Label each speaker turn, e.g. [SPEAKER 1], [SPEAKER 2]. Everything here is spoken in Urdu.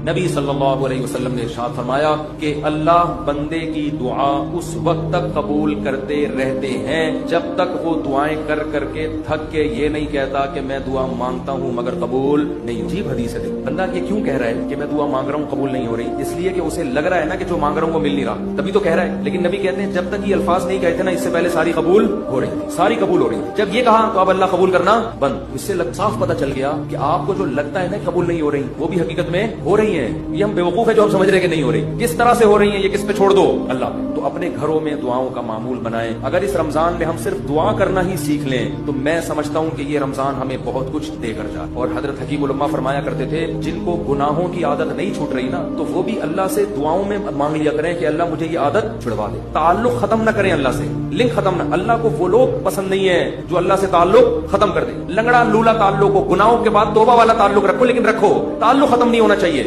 [SPEAKER 1] نبی صلی اللہ علیہ وسلم نے ارشاد فرمایا کہ اللہ بندے کی دعا اس وقت تک قبول کرتے رہتے ہیں جب تک وہ دعائیں کر کر کے تھک کے یہ نہیں کہتا کہ میں دعا مانگتا ہوں مگر قبول نہیں. عجیب حدیث ہے. بندہ یہ کیوں کہہ رہا ہے کہ میں دعا مانگ رہا ہوں قبول نہیں ہو رہی؟ اس لیے کہ اسے لگ رہا ہے نا کہ جو مانگ رہا ہوں وہ مل نہیں رہا, تبھی تو کہہ رہا ہے. لیکن نبی کہتے ہیں جب تک یہ الفاظ نہیں کہتے نا اس سے پہلے ساری قبول ہو رہی تھی, ساری قبول ہو رہی تھی. جب یہ کہا تو اب اللہ قبول کرنا بند. اس سے صاف پتہ چل گیا کہ آپ کو جو لگتا ہے نا قبول نہیں ہو رہی وہ بھی حقیقت میں ہو رہی ہیں. یہ ہم بیوقوف ہے جو ہم سمجھ رہے کہ نہیں ہو رہی. کس طرح سے ہو رہی ہیں یہ کس پہ چھوڑ دو, اللہ. تو اپنے گھروں میں دعاؤں کا معمول بنائیں. اگر اس رمضان میں ہم صرف دعا کرنا ہی سیکھ لیں تو میں سمجھتا ہوں کہ یہ رمضان ہمیں بہت کچھ دے کر جائے. اور حضرت حکیم الامہ فرمایا کرتے تھے جن کو گناہوں کی عادت نہیں چھوٹ رہی نا تو وہ بھی اللہ سے دعاؤں میں مانگ لیا کریں کہ اللہ مجھے یہ عادت چھڑوا دے. تعلق ختم نہ کریں اللہ سے, لنک ختم نہ. اللہ کو وہ لوگ پسند نہیں ہے جو اللہ سے تعلق ختم کر دیں. لنگڑا لولا تعلق ہو, گناہوں کے بعد توبہ والا تعلق رکھو لیکن رکھو, تعلق ختم نہیں ہونا چاہیے.